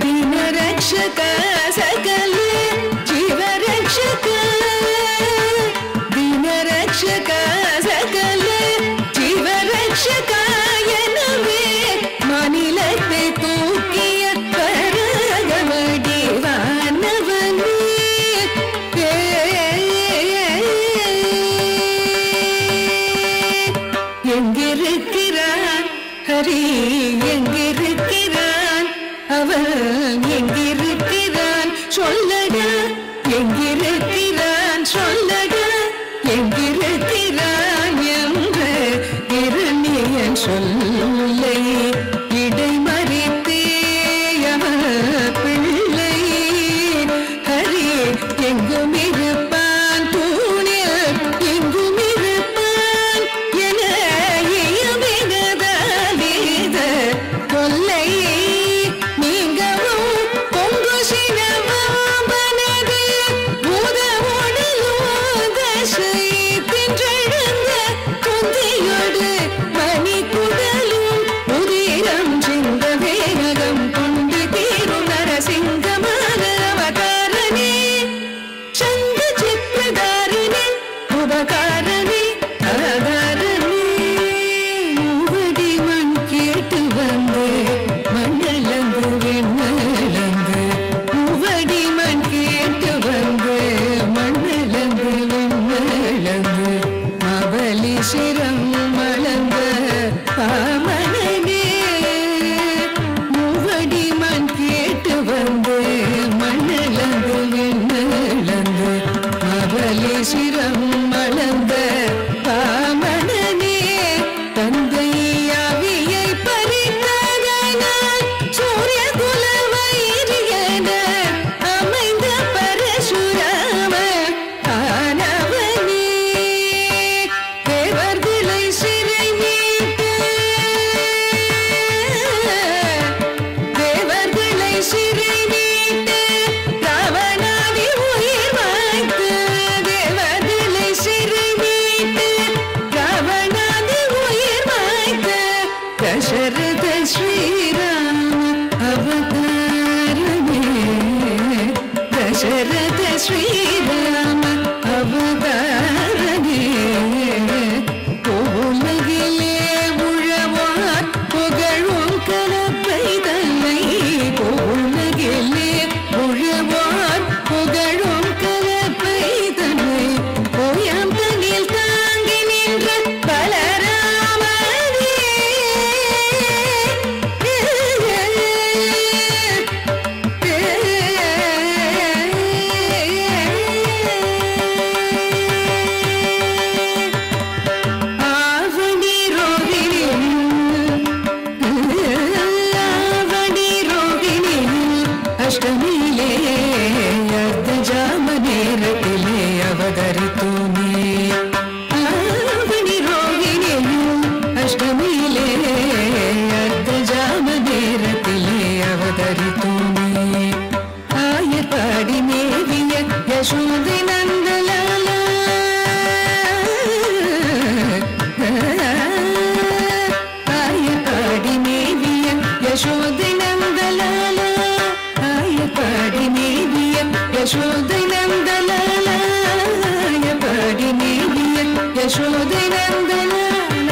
தின ಅಷ್ಟಮಿಲೇ ಅರ್ಧ ಜಾಮ ನೇರತಿಲೇ ಅವತರಿತು ನೀ ಆವಣಿ ರೋಹಿಣಿಯು ಅಷ್ಟಮಿಲೇ ಅರ್ಧ ಜಾಮ ನೇರತಿಲೇ ಅವತರಿತು ನೀ ಆಯಪಾಡಿ ಮೇವಿಯ ಯಶೋದೆ ನಂದಲಾಲ ಆಯಪಾಡಿ ಮೇವಿಯ ಯಶೋದೆ ನಂದಲಾಲ ಆಯಪಾಡಿ ಮೇವಿಯ ಯಶೋದೆ ನಂದಲಾಲ ಆಯಪಾಡಿ ಮೇವಿಯ ಯಶೋದೆ ನಂದಲಾಲ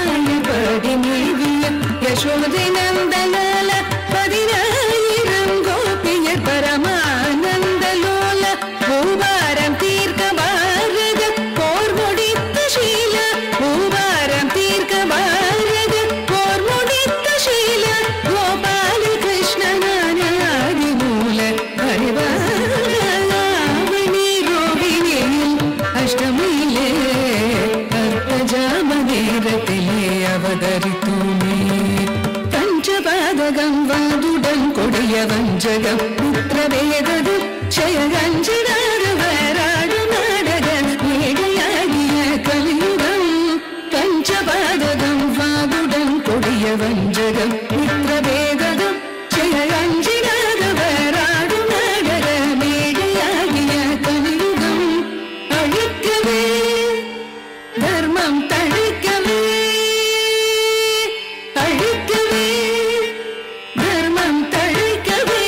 ಆಯಪಾಡಿ ಮೇವಿಯ ಯಶೋದೆ ನಂದಲಾಲ பதினாயிரம் கோபியர் பரமானந்தலோல பூபாரம் தீர்க்க பாரத போர் முடித்த ஷீல பூபாரம் தீர்க்க பாரத போர் முடித்த ஷீல கோபால கிருஷ்ணனாதி மூல பரிவாராவணி ரோகிணியில் அஷ்டமியிலே அர்த்தஜாம நேரத்திலே அவதரித்து நீ பஞ்சபாதகம் வாதுடன் கொடிய வஞ்சகம் புத்திரவேதது க்ஷயகஞ்சனார வராடு நாடக மேடையாடிய கலியுகம் பஞ்சபாதகம் வாதுடன் கொடிய வஞ்சகம் புத்திரவேதம் க்ஷயகஞ்சனார வராடு நாடக மேடையாடிய கலியுகம் அழிக்கவே தர்மம் தழிக்கவே அழிக்கவே தர்மம் தழிக்கவே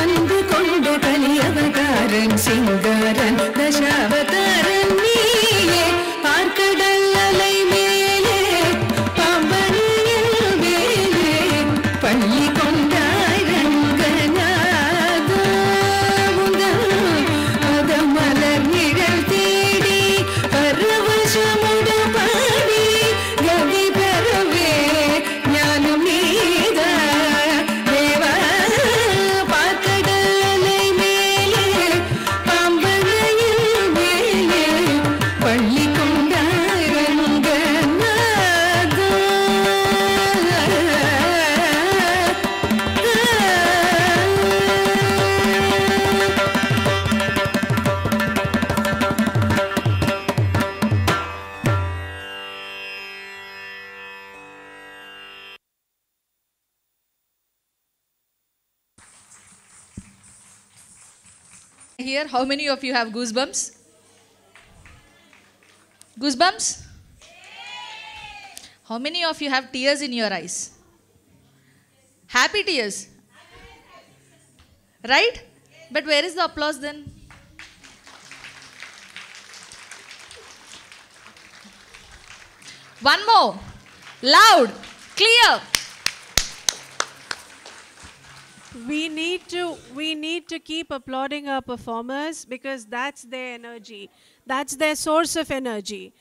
அன்பு கொண்ட கலியவதாரன் சிங்காரன் தசாவதாரன் நீயே பார்க்கடல் அலை மேலே பாம்பனியில் மேலே பள்ளி கொண்டாய் ரங்கநாதா அத மலர் நிழல் தேடி பரவசமுடு பாடி கவி பெறவே ஞானம் நீதா தேவா பார்க்கடல் அலை மேலே பாம்பனையில் மேலே பள்ளி கொண்டாய் Ranganatha Here, how many of you have goosebumps? Goosebumps? How many of you have tears in your eyes? Happy tears? Right? But where is the applause then? One more. Loud. Clear. We need to keep applauding our performers because that's their energy. That's their source of energy.